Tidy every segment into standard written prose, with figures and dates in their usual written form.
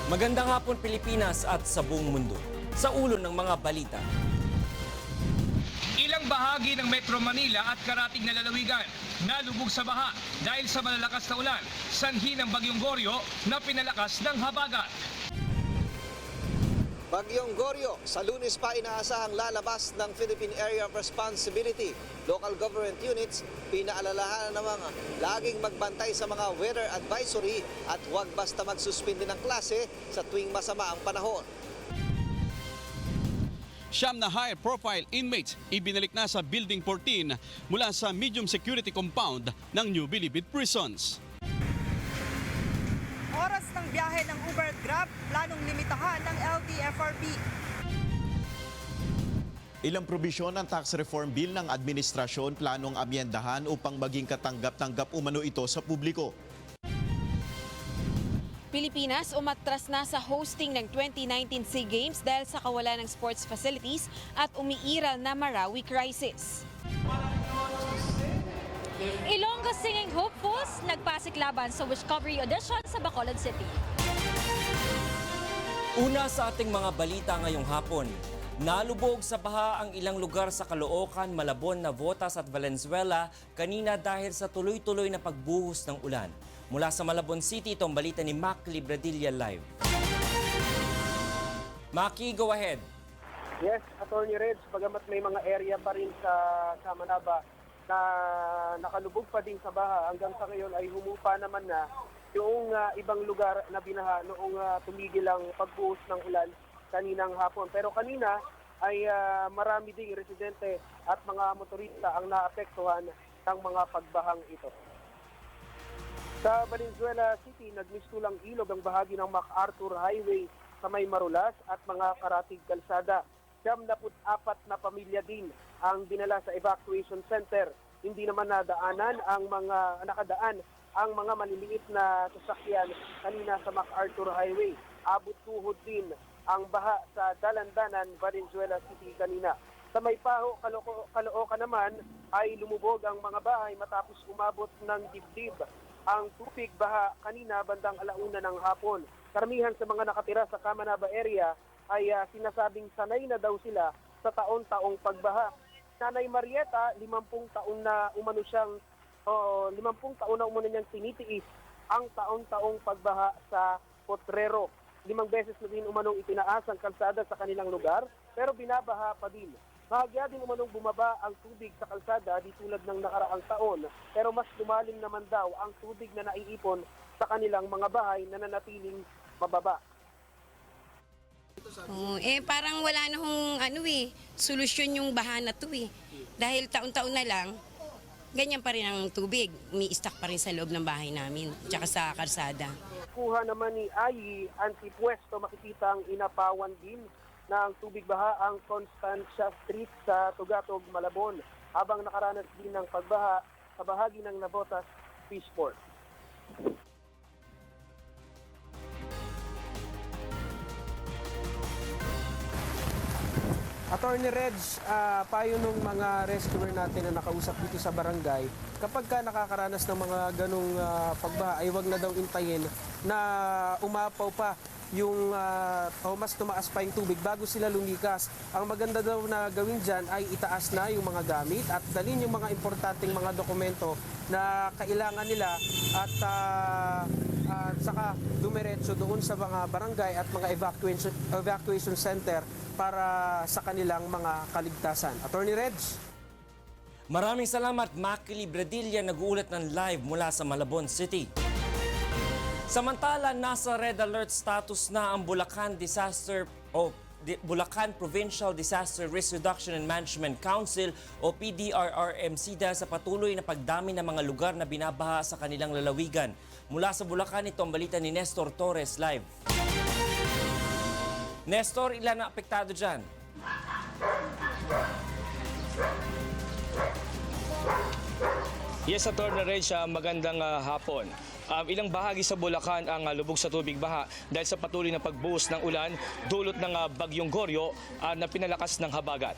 Magandang hapon Pilipinas at sa buong mundo. Sa ulo ng mga balita. Ilang bahagi ng Metro Manila at karating na lalawigan nalubog sa baha dahil sa malalakas na ulan, sanhi ng Bagyong Goryo na pinalakas ng habagat. Bagyong Goryo, sa Lunes pa inaasahang lalabas ng Philippine Area of Responsibility. Local government units, pinaalalahanan na mga laging magbantay sa mga weather advisory at huwag basta magsuspindi ng klase sa tuwing masama ang panahon. Siyam na high-profile inmates ibinalik na sa Building 14 mula sa medium security compound ng New Bilibid Prisons. Oras ng biyahe ng Uber Grab, planong limitahan ng LTFRB. Ilang probisyon ng tax reform bill ng administrasyon planong amyendahan upang maging katanggap-tanggap umano ito sa publiko. Pilipinas umatras na sa hosting ng 2019 SEA Games dahil sa kawalan ng sports facilities at umiiral na Marawi crisis. Ilonggo Singing Hopefuls nagpasiklaban sa Discovery Audition sa Bacolod City. Una sa ating mga balita ngayong hapon. Nalubog sa baha ang ilang lugar sa Caloocan, Malabon, Navotas at Valenzuela kanina dahil sa tuloy-tuloy na pagbuhos ng ulan. Mula sa Malabon City, itong balita ni Mac Libradilla Live. Maki, go ahead. Yes, Attorney Reds, bagamat may mga area pa rin sa Manaba na nakalubog pa din sa baha, hanggang sa ngayon ay humupa naman na yung ibang lugar na binaha noong tumigil ang pagbuhos ng ulan kaninang hapon. Pero kanina ay marami ding residente at mga motorista ang naapektuhan ng mga pagbahang ito. Sa Valenzuela City, nagmistulang ilog ang bahagi ng MacArthur Highway sa may Marulas at mga karatig kalsada. 74 na pamilya din ang dinala sa evacuation center. Hindi naman nakadaan ang mga maliliit na sasakyan kanina sa MacArthur Highway. Abot tuhod din ang baha sa Dalandanan, Valenzuela City kanina. Sa Maypaho, Caloocan naman ay lumubog ang mga bahay matapos umabot ng dibdib ang tubig baha kanina bandang 1:00 ng hapon. Karamihan sa mga nakatira sa Camanaba area ay sinasabing sanay na daw sila sa taon-taong pagbaha. Nanay Marieta, 50 taon na umano niyang tinitiis ang taon-taong pagbaha sa Potrero. 5 beses na din umanong itinaas ang kalsada sa kanilang lugar, pero binabaha pa din. Bahagya din umanong bumaba ang tubig sa kalsada di tulad ng nakaraang taon, pero mas lumalim naman daw ang tubig na naiipon sa kanilang mga bahay na nanatiling mababa. Parang wala na hong solusyon yung baha na to Dahil taon-taon na lang, ganyan pa rin ang tubig. Umi-stack pa rin sa loob ng bahay namin, tsaka sa kalsada. Kuha naman ni Ayi Antipuesto, makikita ang inapawan din ng tubig baha ang Constancia Street sa Tugatog, Malabon, habang nakaranas din ng pagbaha sa bahagi ng Navotas Fishport. Attorney Reg, payo ng mga rescuer natin na nakausap dito sa barangay, kapag ka nakakaranas ng mga ganong pagbaha ay wag na daw intayin na umapaw pa yung mas tumaas pa yung tubig bago sila lumikas. Ang maganda daw na gawin dyan ay itaas na yung mga gamit at dalhin yung mga importanteng mga dokumento na kailangan nila at saka dumiretso doon sa mga barangay at mga evacuation center para sa kanilang mga kaligtasan. Attorney Reg. Maraming salamat, Maki Libradilla, nag-uulat ng live mula sa Malabon City. Samantala, nasa red alert status na ang Bulacan Bulacan Provincial Disaster Risk Reduction and Management Council o PDRRMC dahil sa patuloy na pagdami ng mga lugar na binabaha sa kanilang lalawigan. Mula sa Bulacan, ito ang balita ni Nestor Torres live. Nestor, ilan na apektado dyan? Yes, Attorney Reg, magandang hapon. Ilang bahagi sa Bulacan ang lubog sa tubig baha dahil sa patuloy na pagbuhos ng ulan dulot ng Bagyong Goryo na pinalakas ng habagat.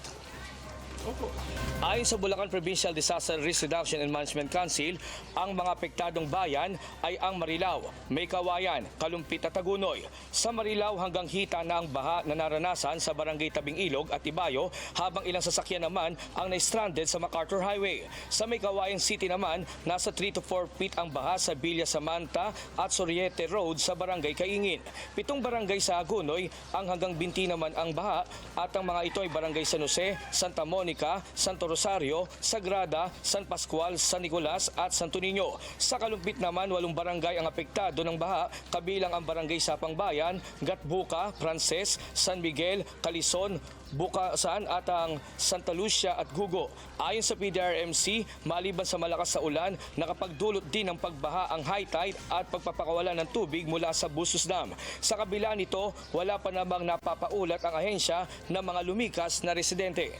Ayon sa Bulacan Provincial Disaster Risk Reduction and Management Council, ang mga apektadong bayan ay ang Marilao, Maykawayan, Kalumpit at Tagunoy. Sa Marilao hanggang hita na ang baha na naranasan sa Barangay Tabing Ilog at Ibayo, habang ilang sasakyan naman ang na-stranded sa MacArthur Highway. Sa Maykawayan City naman, nasa 3 to 4 feet ang baha sa Villa Samanta at Soriete Road sa Barangay Kaingin. 7 barangay sa Agunoy ang hanggang binti naman ang baha at ang mga ito ay Barangay San Jose, Santa Monica, Santo Rosario, Sagrada, San Pascual, San Nicolas at Santo Niño. Sa Kalumpit naman, 8 barangay ang apektado ng baha, kabilang ang Barangay Sapang Bayan, Gatbuca, Frances, San Miguel, Calison, Bukasan at ang Santa Lucia at Gugo. Ayon sa PDRMC, maliban sa malakas na ulan, nakapagdulot din ng pagbaha ang high tide at pagpapakawala ng tubig mula sa Busos Dam. Sa kabila nito, wala pa namang napapaulat ang ahensya ng mga lumikas na residente.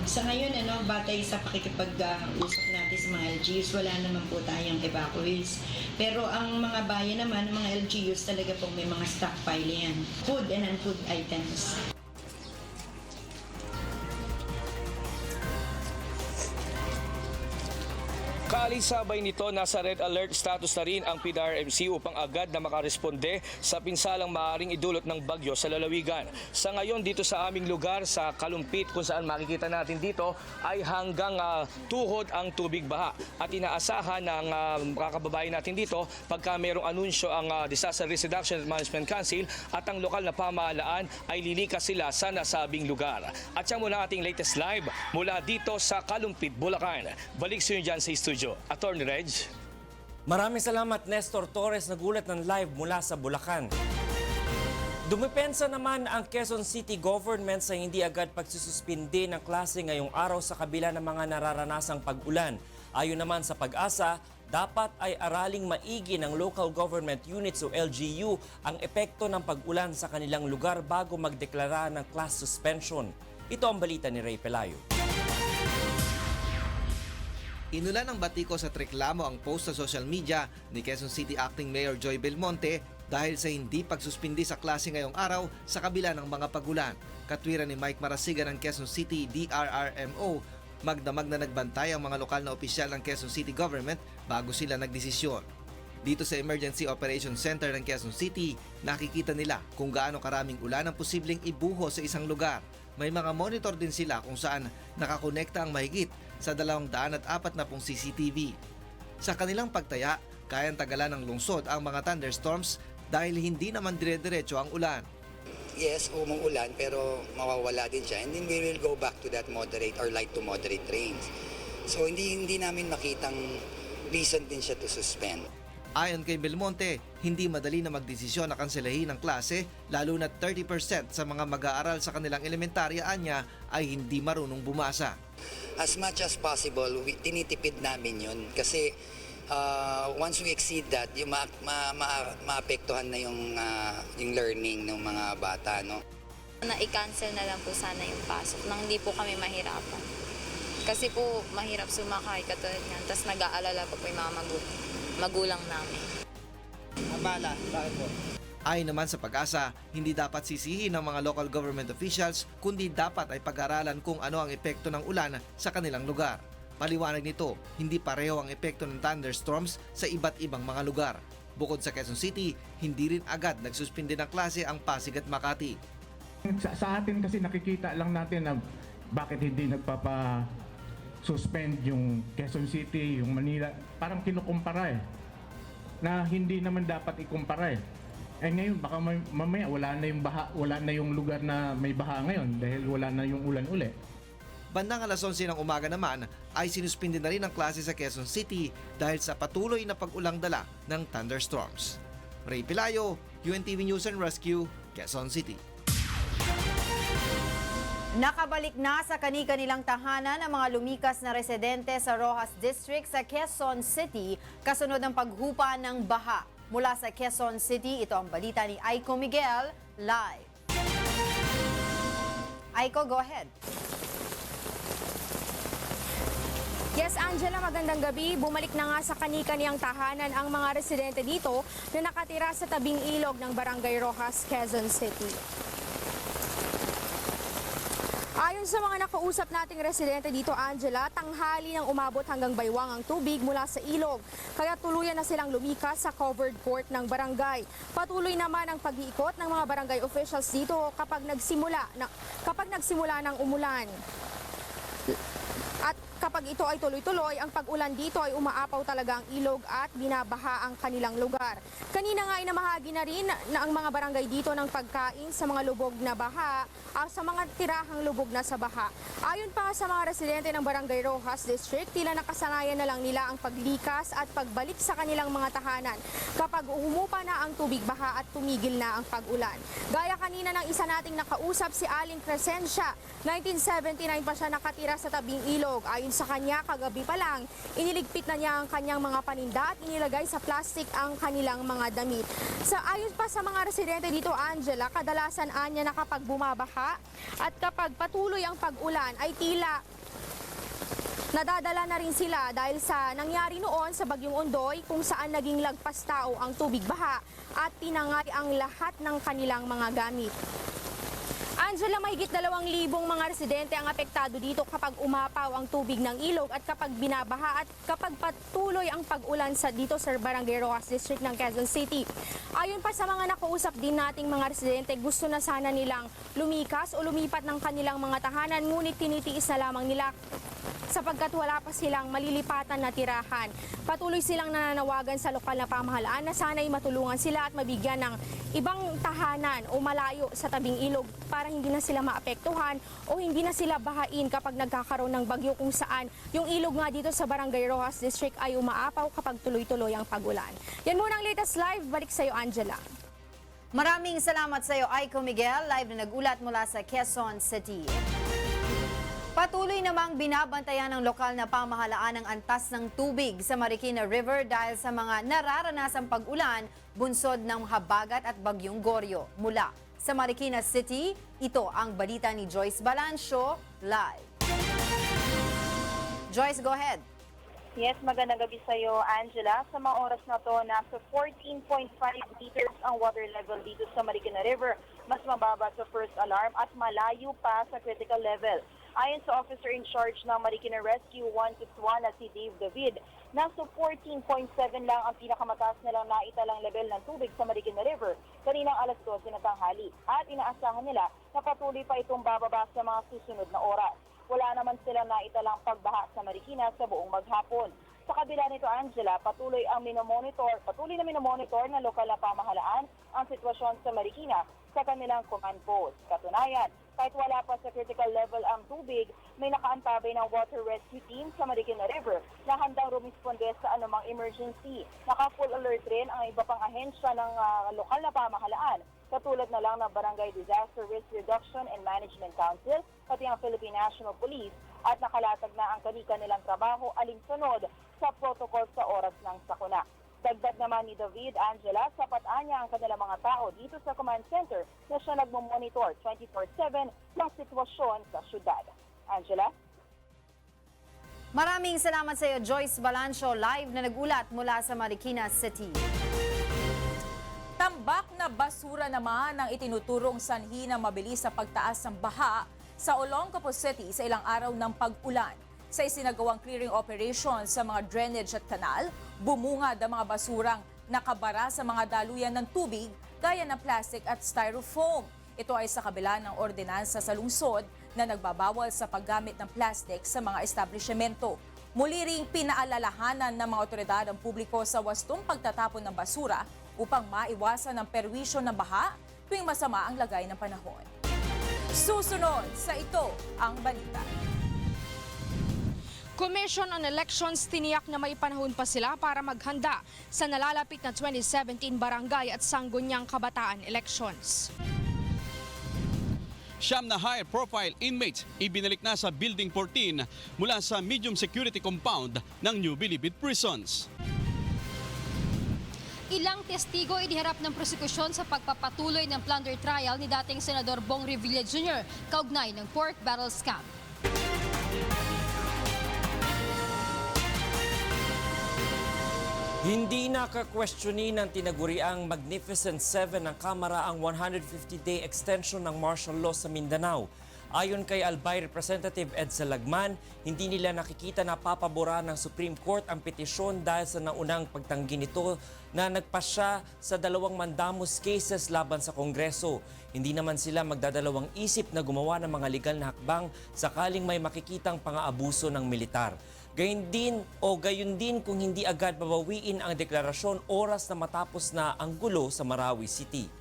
Sa ngayon, batay sa pakikipag-usap natin sa mga LGUs, wala naman po tayong evacuees. Pero ang mga bayan naman, mga LGUs talaga po may mga stockpile yan. Food and non-food items. Kaalisabay nito, nasa red alert status na rin ang PDRMC upang agad na makaresponde sa pinsalang maaaring idulot ng bagyo sa lalawigan. Sa ngayon dito sa aming lugar sa Kalumpit, kung saan makikita natin dito ay hanggang tuhod ang tubig baha. At inaasahan ng mga kababayan natin dito pagka mayroong anunsyo ang Disaster Risk Reduction and Management Council at ang lokal na pamahalaan ay lilikas sila sa nasabing lugar. At yan muna ating latest live mula dito sa Kalumpit, Bulacan. Balik sa inyo dyan sa studio. Attorney Reg. Maraming salamat, Nestor Torres, nagulat ng live mula sa Bulacan. Dumipensa naman ang Quezon City Government sa hindi agad pagsususpindi ng klase ngayong araw sa kabila ng mga nararanasang pag-ulan. Ayon naman sa Pag-asa, dapat ay araling maigi ng local government units o LGU ang epekto ng pag-ulan sa kanilang lugar bago magdeklara ng class suspension. Ito ang balita ni Ray Pelayo. Inulan ng batikos at reklamo ang post sa social media ni Quezon City Acting Mayor Joy Belmonte dahil sa hindi pagsuspindi sa klase ngayong araw sa kabila ng mga pagulan. Katwiran ni Mike Marasigan ng Quezon City DRRMO, magdamag na nagbantay ang mga lokal na opisyal ng Quezon City Government bago sila nagdesisyon. Dito sa Emergency Operations Center ng Quezon City, nakikita nila kung gaano karaming ulan ang posibleng ibuho sa isang lugar. May mga monitor din sila kung saan nakakonekta ang mahigit sa 240 CCTV. Sa kanilang pagtaya, kayang tagalan ng lungsod ang mga thunderstorms dahil hindi naman dire-diretso ang ulan. Yes, umuulan pero mawawala din siya, and then we will go back to that moderate or light to moderate rains. So hindi namin makitang reason din siya to suspend. Ayon kay Belmonte, hindi madali na magdesisyon na kanselahin ng klase, lalo na 30% sa mga mag-aaral sa kanilang elementarya anya ay hindi marunong bumasa. As much as possible, tinitipid namin yun kasi once we exceed that, yung maapektuhan na yung learning ng mga bata. No? I-cancel na lang po sana yung pasok nang hindi po kami mahirapan. Kasi po mahirap sumakay katulad yan, tapos nag-aalala po yung mga magulang namin. Abala, bakit po? Ayon naman sa Pag-asa, hindi dapat sisihin ng mga local government officials kundi dapat ay pag-aralan kung ano ang epekto ng ulan sa kanilang lugar. Paliwanag nito, hindi pareho ang epekto ng thunderstorms sa iba't ibang mga lugar. Bukod sa Quezon City, hindi rin agad nagsuspindi ng klase ang Pasig at Makati. Sa atin kasi nakikita lang natin na bakit hindi nagpapa-suspend yung Quezon City, yung Manila. Parang kinukumpara na hindi naman dapat ikumpara ngayon baka mamaya wala na yung lugar na may baha ngayon dahil wala na yung ulan uli. Bandang alas 11 ng umaga naman ay sinuspindi na rin ang klase sa Quezon City dahil sa patuloy na pag-ulang dala ng thunderstorms. Ray Pelayo, UNTV News and Rescue, Quezon City. Nakabalik na sa kani-kanilang tahanan ang mga lumikas na residente sa Roxas District sa Quezon City kasunod ng paghupa ng baha. Mula sa Quezon City, ito ang balita ni Aiko Miguel, live. Aiko, go ahead. Yes, Angela, magandang gabi. Bumalik na nga sa kani-kaniyang tahanan ang mga residente dito na nakatira sa tabing ilog ng Barangay Roxas, Quezon City. Ayon sa mga nakausap nating residente dito, Angela, tanghali nang umabot hanggang baywang ang tubig mula sa ilog. Kaya tuluyan na silang lumikas sa covered court ng barangay. Patuloy naman ang pag-iikot ng mga barangay officials dito kapag nagsimula ng umulan. At kapag ito ay tuloy-tuloy, ang pag-ulan dito ay umaapaw talaga ang ilog at binabaha ang kanilang lugar. Kanina nga ay namahagi na rin na ang mga barangay dito ng pagkain sa mga lubog na baha, sa mga tirahang lubog na sa baha. Ayon pa sa mga residente ng Barangay Rojas District, tila nakasanayan na lang nila ang paglikas at pagbalik sa kanilang mga tahanan kapag humupa na ang tubig baha at tumigil na ang pag-ulan. Gaya kanina ng isa nating nakausap, si Aling Crescencia, 1979 pa siya nakatira sa tabing ilog. Ayon sa kanya, kagabi pa lang, iniligpit na niya ang kanyang mga paninda at inilagay sa plastic ang kanilang mga damit. Ayon pa sa mga residente dito, Angela, kadalasan anya na kapag bumabaha at kapag patuloy ang pag-ulan ay tila nadadala na rin sila dahil sa nangyari noon sa Bagyong Ondoy kung saan naging lagpas tao ang tubig baha at tinangay ang lahat ng kanilang mga gamit. Angela, mahigit 2,000 mga residente ang apektado dito kapag umapaw ang tubig ng ilog at kapag binabaha at kapag patuloy ang pag-ulan dito sa Barangay Rojas District ng Quezon City. Ayon pa sa mga nakausap din nating mga residente, gusto na sana nilang lumikas o lumipat ng kanilang mga tahanan, ngunit tinitiis na lamang nila sapagkat wala pa silang malilipatan na tirahan. Patuloy silang nananawagan sa lokal na pamahalaan na sana'y matulungan sila at mabigyan ng ibang tahanan o malayo sa tabing ilog para hindi na sila maapektuhan o hindi na sila bahain kapag nagkakaroon ng bagyo kung saan yung ilog nga dito sa Barangay Rojas District ay umaapaw kapag tuloy-tuloy ang pag-ulan. Yan muna ang latest live. Balik sa iyo, Angela. Maraming salamat sa iyo, Aiko Miguel, live na nag-ulat mula sa Quezon City. Patuloy namang binabantayan ng lokal na pamahalaan ang antas ng tubig sa Marikina River dahil sa mga nararanasang pag-ulan, bunsod ng habagat at bagyong Goryo. Mula sa Marikina City, ito ang balita ni Joyce Balancio, live. Joyce, go ahead. Yes, magandang gabi sa iyo, Angela. Sa mga oras na to, nasa 14.5 meters ang water level dito sa Marikina River. Mas mababa sa first alarm at malayo pa sa critical level. Ayon sa officer in charge ng Marikina Rescue 161 na si Dave David, nasa 14.7 lang ang pinakamataas na lang naitalang level ng tubig sa Marikina River kaninang alas 12 na tanghali. At inaasahan nila na patuloy pa itong bababa sa mga susunod na oras. Wala naman silang naitalang pagbaha sa Marikina sa buong maghapon. Sa kabila nito, Angela, patuloy na minomonitor ng lokal na pamahalaan ang sitwasyon sa Marikina sa kanilang command post. Katunayan, kahit wala pa sa critical level ang tubig, may nakaantabay ng water rescue team sa Marikina River na handang rumisponde sa anumang emergency. Naka-full alert rin ang iba pang ahensya ng lokal na pamahalaan, katulad na lang ng Barangay Disaster Risk Reduction and Management Council, pati ang Philippine National Police, at nakalatag na ang kanilang trabaho alinsunod sa protocol sa oras ng sakuna. Dagdag naman ni David, Angela, sapat niya ang kanilang mga tao dito sa command center na siya nagmomonitor 24/7 ng sitwasyon sa syudad. Angela? Maraming salamat sa iyo, Joyce Balancio, live na nag-ulat mula sa Marikina City. Tambak na basura naman ang itinuturong sanhi ng mabilis sa pagtaas ng baha sa Olongapo City sa ilang araw ng pag-ulan. Sa isinagawang clearing operation sa mga drainage at kanal, bumungad ang mga basurang nakabara sa mga daluyan ng tubig gaya ng plastic at styrofoam. Ito ay sa kabila ng ordinansa sa lungsod na nagbabawal sa paggamit ng plastic sa mga establishmento. Muli ring pinaalalahanan ng mga otoridad ang publiko sa wastong pagtatapon ng basura upang maiwasan ang perwisyo ng baha tuwing masama ang lagay ng panahon. Susunod sa ito ang balita. Commission on Elections tiniyak na may panahon pa sila para maghanda sa nalalapit na 2017 barangay at sangguniang kabataan elections. Siyam na high-profile inmates ibinalik na sa Building 14 mula sa medium security compound ng New Bilibid Prisons. Ilang testigo iniharap ng prosekusyon sa pagpapatuloy ng plunder trial ni dating Senador Bong Revilla Jr. kaugnay ng pork barrel scam. Hindi nakakwestiyonin ng tinaguriang Magnificent Seven ng Kamara ang 150-day extension ng martial law sa Mindanao. Ayon kay Albay Representative Edsa Lagman, hindi nila nakikita na papabora ng Supreme Court ang petisyon dahil sa naunang pagtanggi nito na nagpasya sa 2 mandamus cases laban sa Kongreso. Hindi naman sila magdadalawang isip na gumawa ng mga legal na hakbang sakaling may makikitang pang-aabuso ng militar. Gayon din kung hindi agad babawiin ang deklarasyon oras na matapos na ang gulo sa Marawi City.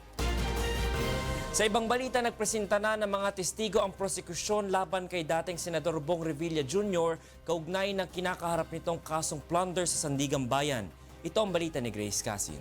Sa ibang balita, nagpresenta na ng mga testigo ang prosekusyon laban kay dating Senador Bong Revilla Jr. kaugnay ng kinakaharap nitong kasong plunder sa Sandigan Bayan. Ito ang balita ni Grace Casin.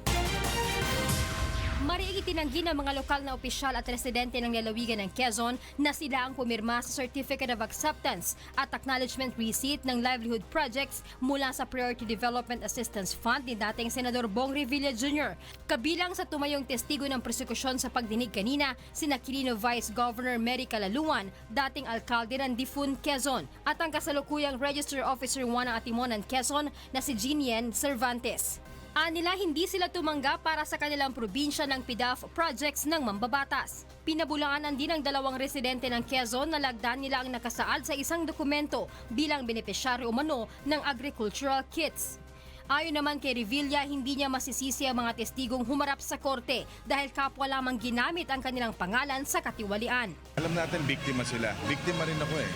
Mariing itinanggi ng mga lokal na opisyal at residente ng lalawigan ng Quezon na sila ang pumirma sa Certificate of Acceptance at Acknowledgement Receipt ng livelihood projects mula sa Priority Development Assistance Fund ni dating Senador Bong Revilla Jr. Kabilang sa tumayong testigo ng prosekusyon sa pagdinig kanina, sina Quirino Vice Governor Mary Calaluan, dating alkalde ng Difun, Quezon, at ang kasalukuyang Register Officer 1 ng Atimonan, Quezon na si Jeanien Cervantes. Anila hindi sila tumanggap para sa kanilang probinsya ng PDAF projects ng mambabatas. Pinabulaanan din ng 2 residente ng Quezon na lagdan nila ang nakasaad sa isang dokumento bilang benepisyaryo umano ng agricultural kits. Ayon naman kay Revilla, hindi niya masisisi ang mga testigong humarap sa korte dahil kapwa lamang ginamit ang kanilang pangalan sa katiwalian. Alam natin biktima sila. Biktima rin ako eh.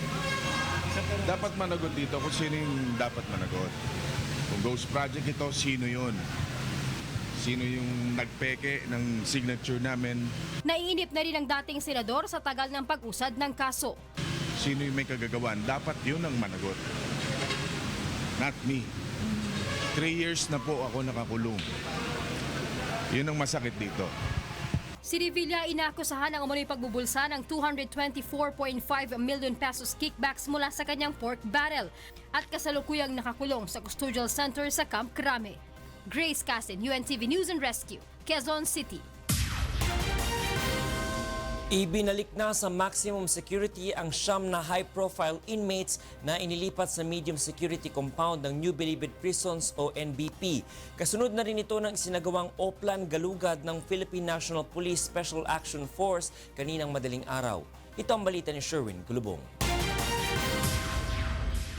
Dapat managot dito kung sino yung dapat managot. Kung ghost project ito, sino yun? Sino yung nagpeke ng signature namin? Naiinip na rin ang dating senador sa tagal ng pag-usad ng kaso. Sino yung may kagagawan? Dapat yun ang managot. Not me. 3 years na po ako nakakulong. Yun ang masakit dito. Si Revilla inaakusahan ng umano'y pagbubulsa ng 224.5 million pesos kickbacks mula sa kanyang pork barrel at kasalukuyang nakakulong sa custodial center sa Camp Crame. Grace Casin, UNTV News and Rescue, Quezon City. Ibinalik na sa maximum security ang 9 na high-profile inmates na inilipat sa medium security compound ng New Bilibid Prisons o NBP. Kasunod na rin ito ng isinagawang Oplan Galugad ng Philippine National Police Special Action Force kaninang madaling araw. Ito ang balita ni Sherwin Kulubong.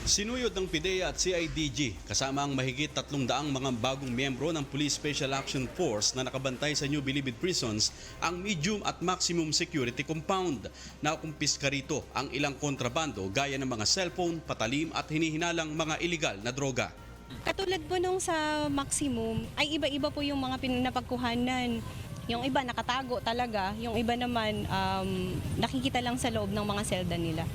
Sinuyod ng PIDEA at CIDG kasama ang mahigit 300 mga bagong miyembro ng Police Special Action Force na nakabantay sa New Bilibid Prisons ang medium at maximum security compound. Nakumpiska rito ang ilang kontrabando gaya ng mga cellphone, patalim at hinihinalang mga iligal na droga. Katulad po nung sa maximum ay iba-iba po yung mga pinapagkuhanan. Yung iba nakatago talaga, yung iba naman nakikita lang sa loob ng mga selda nila.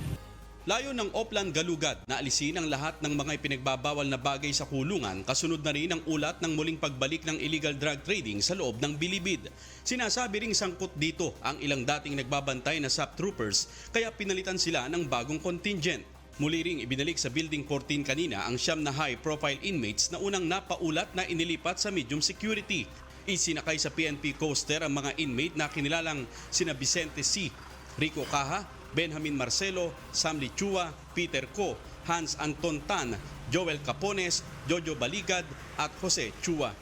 Layo ng Oplan Galugad na alisin ang lahat ng mga ipinagbabawal na bagay sa kulungan, kasunod na rin ang ulat ng muling pagbalik ng illegal drug trading sa loob ng Bilibid. Sinasabi ring sangkot dito ang ilang dating nagbabantay na SAP troopers kaya pinalitan sila ng bagong contingent. Muli ring ibinalik sa Building 14 kanina ang 9 na high-profile inmates na unang napaulat na inilipat sa medium security. Isinakay sa PNP coaster ang mga inmate na kinilalang sina Vicente C., Rico Caja, Benjamin Marcelo, Sam Lichua, Peter Co, Hans Anton Tan, Joel Capones, Jojo Baligad at Jose Chua.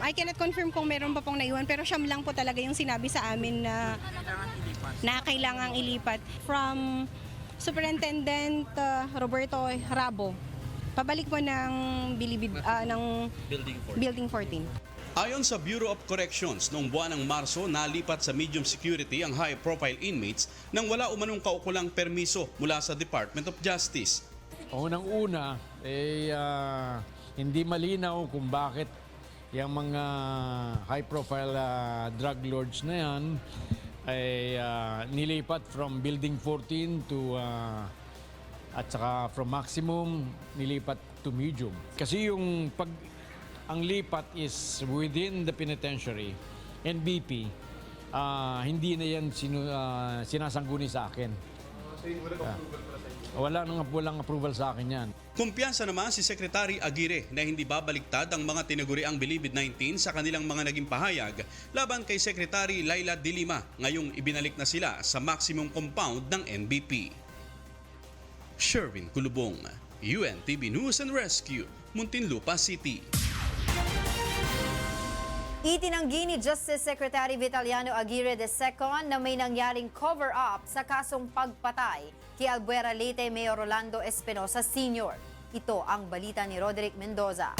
I cannot confirm kung meron pa pong naiwan pero siyam lang po talaga yung sinabi sa amin na kailangang ilipat. From Superintendent Roberto Rabo, pabalik po ng Building 14. Ayon sa Bureau of Corrections, noong buwan ng Marso, nalipat sa medium security ang high-profile inmates nang wala umanong kaukulang permiso mula sa Department of Justice. Unang-una, hindi malinaw kung bakit yung mga high-profile drug lords na yan ay nilipat from Building 14 to at saka from maximum nilipat to medium. Kasi yung ang lipat is within the penitentiary, NBP, hindi na yan sinasangguni sa akin. Walang approval sa akin yan. Kumpiyansa naman si Secretary Aguirre na hindi babaliktad ang mga tinaguriang Bilibid-19 sa kanilang mga naging pahayag laban kay Secretary Laila De Lima ngayong ibinalik na sila sa maximum compound ng NBP. Sherwin Kulubong, UNTV News and Rescue, Muntinlupa City. Itinanggi ni Justice Secretary Vitaliano Aguirre II na may nangyaring cover-up sa kasong pagpatay kay Albuera Leyte Mayor Rolando Espinosa Sr. Ito ang balita ni Roderick Mendoza.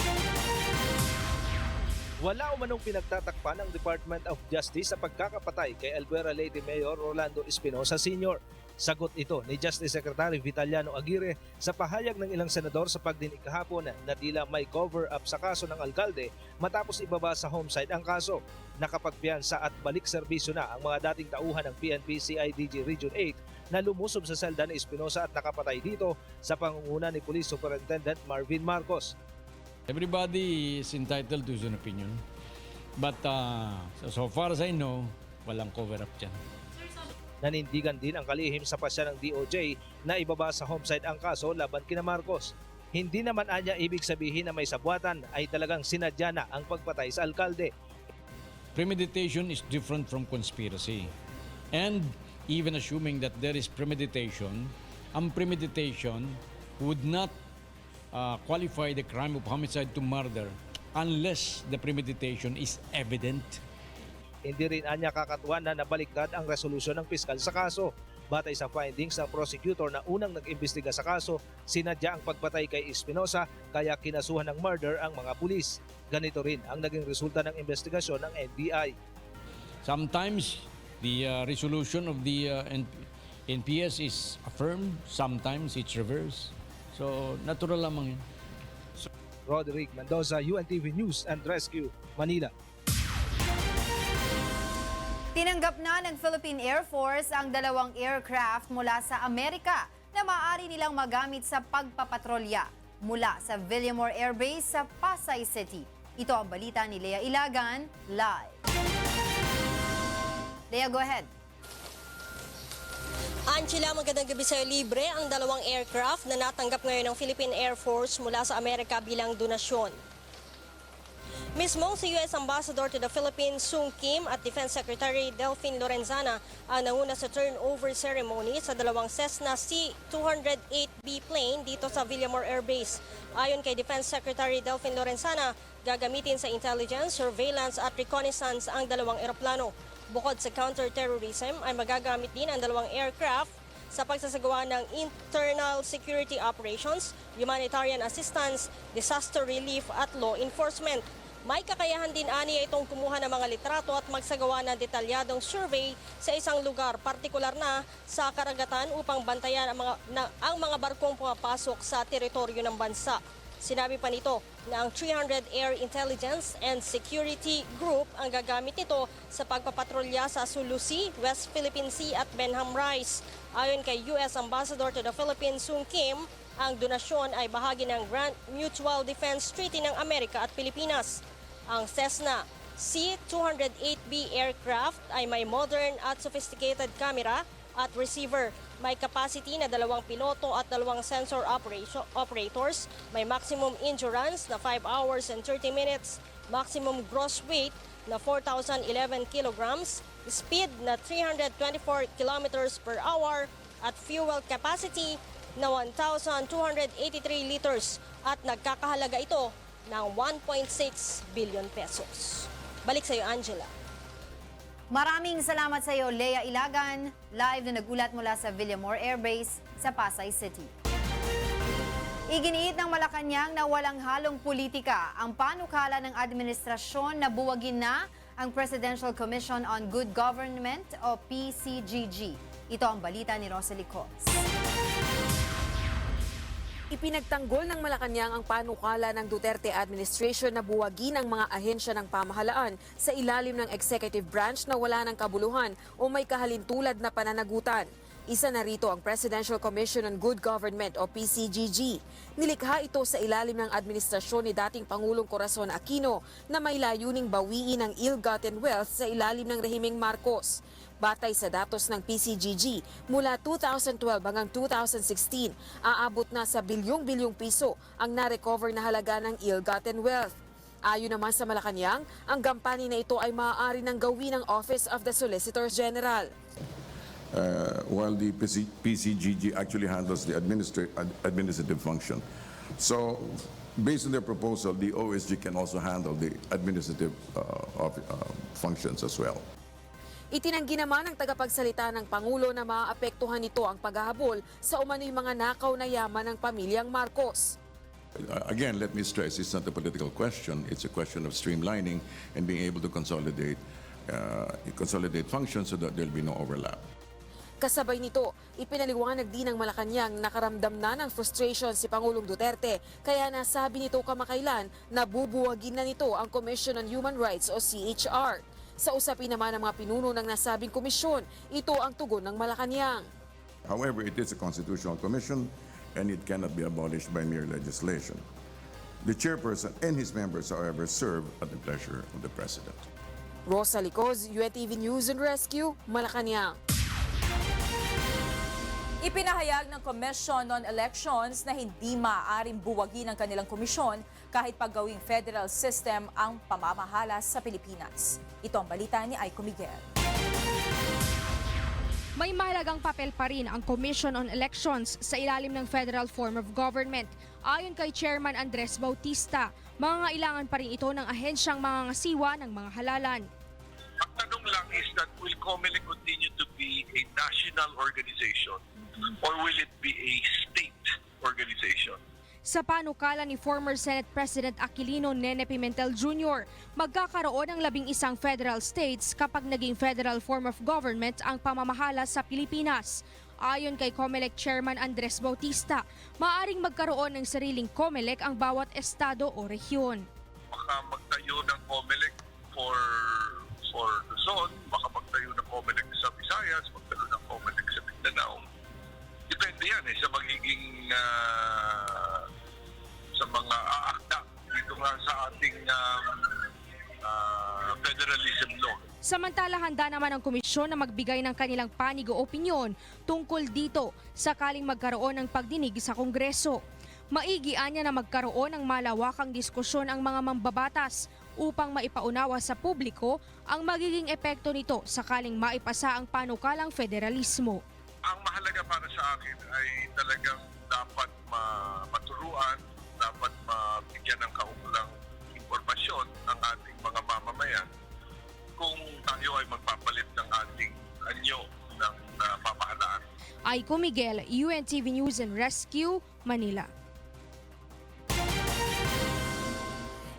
Wala umanong pinagtatakpan ng Department of Justice sa pagkakapatay kay Albuera Leyte Mayor Rolando Espinosa Sr. Sagot ito ni Justice Secretary Vitaliano Aguirre sa pahayag ng ilang senador sa pagdinig kahapon na tila may cover-up sa kaso ng alkalde matapos ibaba sa homicide ang kaso. Nakapagpiyansa at balik serbisyo na ang mga dating tauhan ng PNP CIDG Region 8 na lumusob sa selda ni Espinosa at nakapatay dito sa pangunguna ni Police Superintendent Marvin Marcos. Everybody is entitled to his own opinion. But so far as I know, walang cover-up dyan. Nanindigan din ang kalihim sa pasya ng DOJ na ibaba sa homicide ang kaso laban kina Marcos. Hindi naman anya ibig sabihin na may sabwatan ay talagang sinadya na ang pagpatay sa alkalde. Premeditation is different from conspiracy. And even assuming that there is premeditation, ang premeditation would not qualify the crime of homicide to murder unless the premeditation is evident. Hindi rin anya kakatuwa na nabaliktad ang resolusyon ng piskal sa kaso. Batay sa findings ng prosecutor na unang nag-imbestiga sa kaso, sinadya ang pagpatay kay Espinosa kaya kinasuhan ng murder ang mga pulis. Ganito rin ang naging resulta ng investigasyon ng NBI. Sometimes the resolution of the NPS is affirmed, sometimes it's reversed. So natural lamang yun. Roderick Mendoza, UNTV News and Rescue, Manila. Tinanggap na ng Philippine Air Force ang 2 aircraft mula sa Amerika na maaari nilang magamit sa pagpapatrolya mula sa Villamor Air Base sa Pasay City. Ito ang balita ni Lea Ilagan, live. Lea, go ahead. Angela, magandang gabi sa'yo. Libre ang 2 aircraft na natanggap ngayon ng Philippine Air Force mula sa Amerika bilang donasyon. Mismo si U.S. Ambassador to the Philippines, Sung Kim, at Defense Secretary Delphine Lorenzana ang nanguna sa turnover ceremony sa 2 Cessna C-208B plane dito sa Villamor Air Base. Ayon kay Defense Secretary Delphine Lorenzana, gagamitin sa intelligence, surveillance at reconnaissance ang 2 eroplano. Bukod sa counter-terrorism, ay magagamit din ang 2 aircraft sa pagsasagawa ng internal security operations, humanitarian assistance, disaster relief at law enforcement. May kakayahan din aniya itong kumuha ng mga litrato at magsagawa ng detalyadong survey sa isang lugar, partikular na sa karagatan upang bantayan ang mga barkong pumapasok sa teritoryo ng bansa. Sinabi pa nito na ang 300 Air Intelligence and Security Group ang gagamit nito sa pagpapatrolya sa Sulu Sea, West Philippine Sea at Benham Rise. Ayon kay U.S. Ambassador to the Philippines, Sung Kim, ang donasyon ay bahagi ng Grand Mutual Defense Treaty ng Amerika at Pilipinas. Ang Cessna C-208B aircraft ay may modern at sophisticated camera at receiver. May capacity na 2 piloto at 2 sensor operators. May maximum endurance na 5 hours and 30 minutes. Maximum gross weight na 4,011 kilograms. Speed na 324 kilometers per hour. At fuel capacity na 1,283 liters. At nagkakahalaga ito ng 1.6 billion pesos. Balik sa iyo, Angela. Maraming salamat sa iyo, Lea Ilagan, live na nagulat mula sa Villamor Air Base sa Pasay City. Iginiit ng Malacanang na walang halong politika ang panukala ng administrasyon na buwagin na ang Presidential Commission on Good Government o PCGG. Ito ang balita ni Rosalie Coz. Ipinagtanggol ng Malacanang ang panukala ng Duterte administration na buwagin ang mga ahensya ng pamahalaan sa ilalim ng executive branch na wala ng kabuluhan o may kahalintulad na pananagutan. Isa na rito ang Presidential Commission on Good Government o PCGG. Nilikha ito sa ilalim ng administrasyon ni dating Pangulong Corazon Aquino na may layuning bawiin ang ill-gotten wealth sa ilalim ng rehimeng Marcos. Batay sa datos ng PCGG, mula 2012 hanggang 2016, aabot na sa bilyong-bilyong piso ang na-recover na halaga ng ill-gotten wealth. Ayon naman sa Malacanang, ang gampani na ito ay maaari nang gawin ng Office of the Solicitor General. While the PCGG actually handles the administrative function. So Based on their proposal, the OSG can also handle the administrative functions as well. Itinanggi naman ng tagapagsalita ng Pangulo na maapektuhan nito ang paghahabol sa umano'y mga nakaw na yaman ng pamilyang Marcos. Again, let me stress, it's not a political question. It's a question of streamlining and being able to consolidate functions so that there'll be no overlap. Kasabay nito, ipinaliwanag din ng Malacanang nakaramdam na ng frustration si Pangulong Duterte, kaya nasabi nito kamakailan na bubuwagin na nito ang Commission on Human Rights o CHR. Sa usapin naman ng mga pinuno ng nasabing komisyon, ito ang tugon ng Malacanang. However, it is a constitutional commission and it cannot be abolished by mere legislation. The chairperson and his members, however, serve at the pleasure of the President. Rosa Licoz, UNTV News and Rescue, Malacanang. Ipinahayag ng Commission on Elections na hindi maaaring buwagin ang kanilang komisyon kahit paggawing federal system ang pamamahala sa Pilipinas. Ito ang balita ni Aiko Miguel. May mahalagang papel pa rin ang Commission on Elections sa ilalim ng federal form of government. Ayon kay Chairman Andres Bautista, mangangailangan pa rin ito ng ahensyang mangangasiwa ng mga halalan. Ang tanong lang is that will COMELEC continue to be a national organization or will it be a state organization? Sa panukala ni former Senate President Aquilino Nene Pimentel Jr., magkakaroon ng 11 federal states kapag naging federal form of government ang pamamahala sa Pilipinas. Ayon kay COMELEC Chairman Andres Bautista, maaaring magkaroon ng sariling COMELEC ang bawat estado o rehiyon. Baka magtayo ng COMELEC for Luzon, baka magtayo ng COMELEC sa Visayas, magtayo ng COMELEC sa Mindanao. Depende yan sa magiging sa mga aakda dito nga sa ating federalism law. Samantala, handa naman ang komisyon na magbigay ng kanilang panig o opinyon tungkol dito sakaling magkaroon ng pagdinig sa Kongreso. Maigian niya na magkaroon ng malawakang diskusyon ang mga mambabatas upang maipaunawa sa publiko ang magiging epekto nito sakaling maipasa ang panukalang federalismo. Ang mahalaga para sa akin ay talagang dapat maturuan, dapat mabigyan ng kaukulang impormasyon ang ating mga mamamayan kung tayo ay magpapalit ng ating anyo ng pamahalaan. Aiko Miguel, UNTV News and Rescue, Manila.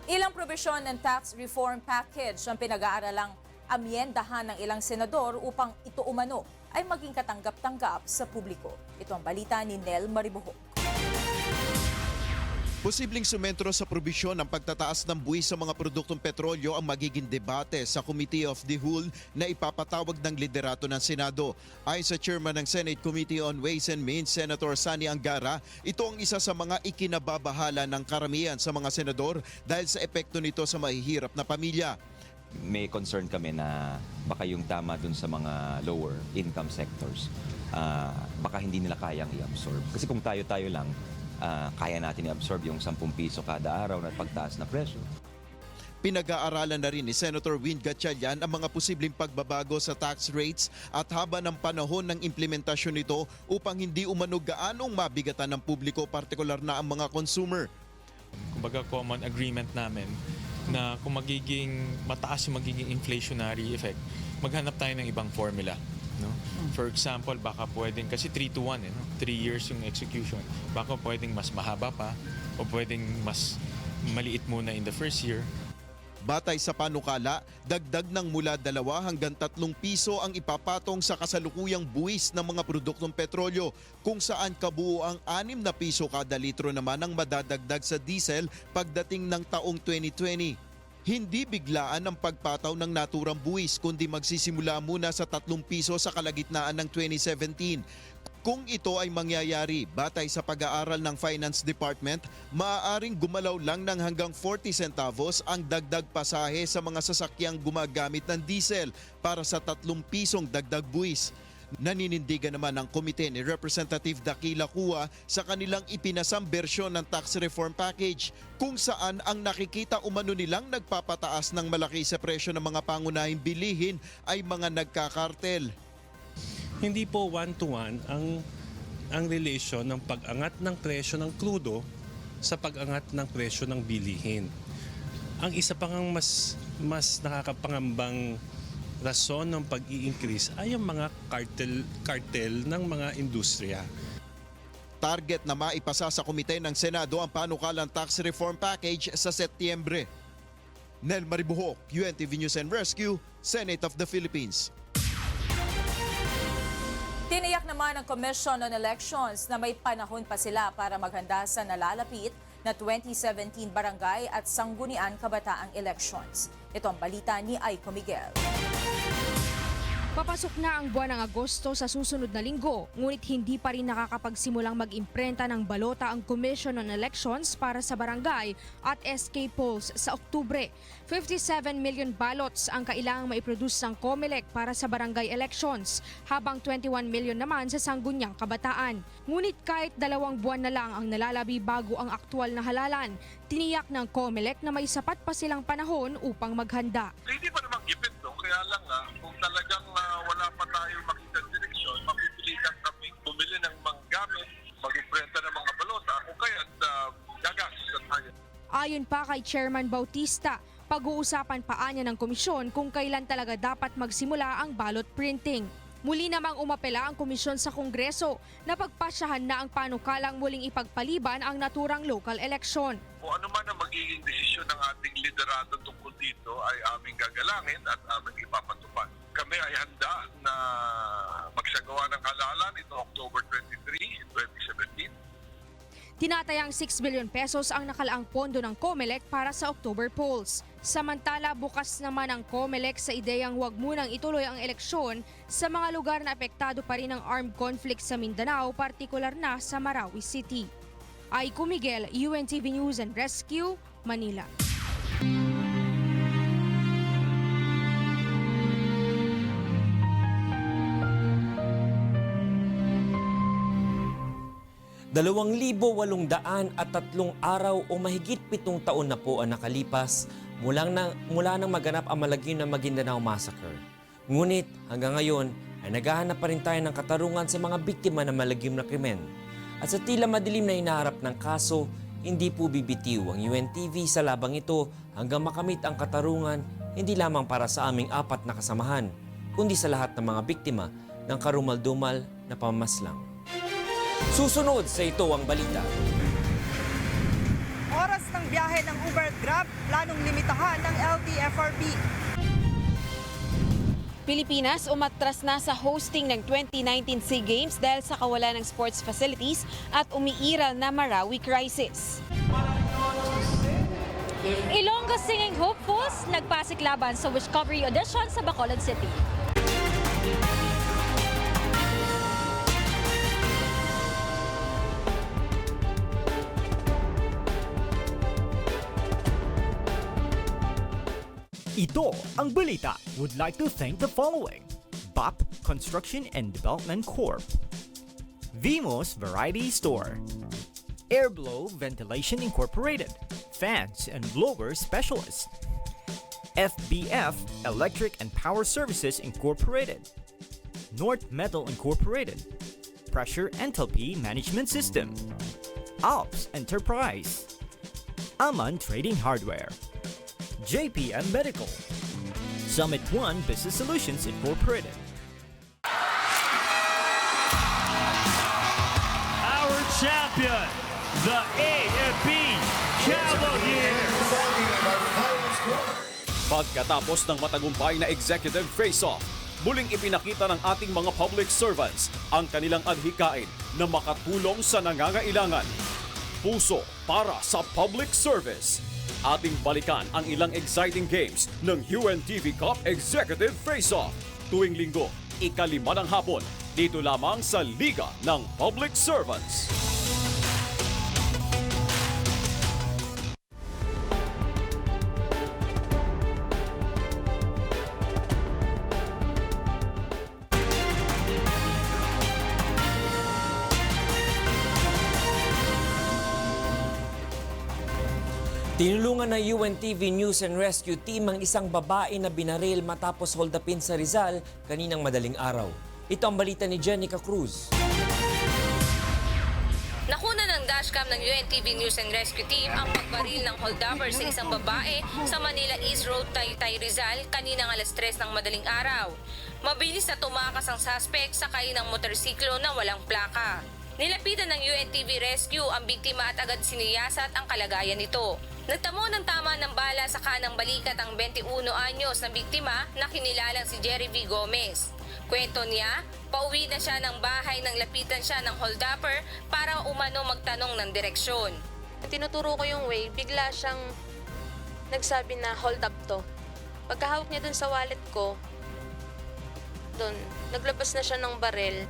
Ilang probisyon ng tax reform package ang pinag-aaralang amyendahan ng ilang senador upang ito umano ay maging katanggap-tanggap sa publiko. Ito ang balita ni Nel Maribohok. Posibleng sumentro sa probisyon ng pagtataas ng buwis sa mga produktong petrolyo ang magiging debate sa Committee of the Whole na ipapatawag ng liderato ng Senado. Ayon sa Chairman ng Senate Committee on Ways and Means, Senator Sani Angara, ito ang isa sa mga ikinababahala ng karamihan sa mga senador dahil sa epekto nito sa mahihirap na pamilya. May concern kami na baka yung tama dun sa mga lower income sectors, baka hindi nila kayang i-absorb. Kasi kung tayo-tayo lang, kaya natin i-absorb yung 10 piso kada araw na pagtaas na presyo. Pinag-aaralan na rin ni Senator Win Gatchalian ang mga posibleng pagbabago sa tax rates at haba ng panahon ng implementasyon nito upang hindi umano gaanong mabigatan ng publiko, partikular na ang mga consumer. Kumbaga common agreement namin na kung magiging mataas yung magiging inflationary effect, maghanap tayo ng ibang formula. No? For example, baka pwedeng, kasi 3-1, 3 years yung execution. Baka pwedeng mas mahaba pa o pwedeng mas maliit muna in the first year. Batay sa panukala, dagdag ng mula 2 hanggang 3 piso ang ipapatong sa kasalukuyang buwis ng mga produktong petrolyo, kung saan kabuo ang 6 na piso kada litro naman ang madadagdag sa diesel pagdating ng taong 2020. Hindi biglaan ang pagpataw ng naturang buwis kundi magsisimula muna sa 3 piso sa kalagitnaan ng 2017. Kung ito ay mangyayari, batay sa pag-aaral ng Finance Department, maaaring gumalaw lang ng hanggang 40 centavos ang dagdag pasahe sa mga sasakyang gumagamit ng diesel para sa 3 pisong dagdag buwis. Naninindigan naman ang komite ni Representative Dakila Cua sa kanilang ipinasang bersyon ng tax reform package kung saan ang nakikita umano nilang nagpapataas ng malaki sa presyo ng mga pangunahing bilihin ay mga nagkakartel. Hindi po 1-to-1 ang relation ng pag-angat ng presyo ng krudo sa pag-angat ng presyo ng bilihin. Ang isa pa ngang mas nakakapangambang rason ng pag-i-increase ay ang mga cartel ng mga industriya. Target na maipasa sa komite ng Senado ang panukalang tax reform package sa Setyembre. Nel Maribuhok, UNTV News and Rescue, Senate of the Philippines. Tiniyak naman ng Commission on Elections na may panahon pa sila para maghanda sa nalalapit na 2017 barangay at sangguniang kabataang elections. Ito ang balita ni Aiko Miguel. Papasok na ang buwan ng Agosto sa susunod na linggo, ngunit hindi pa rin nakakapagsimulang mag-imprenta ng balota ang Commission on Elections para sa barangay at SK polls sa Oktubre. 57 million ballots ang kailangang maiproduce ng COMELEC para sa barangay elections, habang 21 million naman sa sangguniang kabataan. Ngunit kahit 2 buwan na lang ang nalalabi bago ang aktwal na halalan, tiniyak ng COMELEC na may sapat pa silang panahon upang maghanda. Hindi pa naman gipit, no? Kaya lang kung talagang wala pa tayong makita direksyon, mapipilitan kami bumili ng mga gamit, mag-imprenta ng mga balota, o kaya gagastos na tayo. Ayon pa kay Chairman Bautista, pag-uusapan pa niya ng komisyon kung kailan talaga dapat magsimula ang ballot printing. Muli namang umapela ang komisyon sa Kongreso na pagpasyahan na ang panukalang muling ipagpaliban ang naturang local election. Kung ano man ang magiging desisyon ng ating liderado tungkol dito ay aming gagalangin at aming ipapatupad. Kami ay handa na magsagawa ng halalan ito October 23, 2017. Tinatayang 6 billion pesos ang nakalaang pondo ng COMELEC para sa October polls. Samantala, bukas naman ang COMELEC sa ideyang huwag munang ituloy ang eleksyon sa mga lugar na apektado pa rin ng armed conflict sa Mindanao, partikular na sa Marawi City. Aiko Miguel, UNTV News and Rescue, Manila. Dalawang 2,803 araw o mahigit 7 taon na po ang nakalipas mula nang maganap ang malagim na Maguindanao Massacre. Ngunit hanggang ngayon ay naghahanap pa rin tayo ng katarungan sa mga biktima ng malagim na krimen. At sa tila madilim na hinaharap ng kaso, hindi po bibitiw ang UNTV sa labang ito hanggang makamit ang katarungan hindi lamang para sa aming 4 na kasamahan, kundi sa lahat ng mga biktima ng karumal-dumal na pamamaslang. Susunod sa ito ang balita. Oras ng biyahe ng Uber at Grab, planong limitahan ng LTFRB. Pilipinas umatras na sa hosting ng 2019 SEA Games dahil sa kawalan ng sports facilities at umiiral na Marawi crisis. Ilonggo Singing Hopefuls nagpasiklaban sa Discovery Audition sa Bacolod City. Ito ang balita. Would like to thank the following: BOP Construction and Development Corp, Vimos Variety Store, Airblow Ventilation Incorporated, Fans and Blower Specialist, FBF Electric and Power Services Incorporated, North Metal Incorporated, Pressure Enthalpy Management System, Alps Enterprise, Aman Trading Hardware, JPM Medical, Summit One Business Solutions Incorporated. Our champion, the AFP Cavaliers. Pagkatapos ng matagumpay na executive face-off, muling ipinakita ng ating mga public servants ang kanilang adhikain na makatulong sa nangangailangan. Puso para sa public service. Ating balikan ang ilang exciting games ng UNTV Cup Executive Face-Off tuwing linggo, 5:00 ng hapon, dito lamang sa Liga ng Public Servants. Tinulungan ng UNTV News and Rescue Team ang isang babae na binaril matapos hold upin sa Rizal kaninang madaling araw. Ito ang balita ni Jenica Cruz. Nakuna ng flashcam ng UNTV News and Rescue Team ang pagbaril ng holdupper sa isang babae sa Manila East Road, Taytay, Rizal kaninang alas 3 ng madaling araw. Mabilis na tumakas ang suspect sakay ng motorsiklo na walang plaka. Nilapitan ng UNTV Rescue ang biktima at agad siniyasat ang kalagayan nito. Nagtamo ng tama ng bala sa kanang balikat ang 21 anyos na biktima na kinilalang si Jerry V. Gomez. Kwento niya, pauwi na siya ng bahay nang lapitan siya ng holdupper para umano magtanong ng direksyon. Tinuturo ko yung way, bigla siyang nagsabi na hold up to. Pagkahawak niya dun sa wallet ko, dun, naglabas na siya ng baril.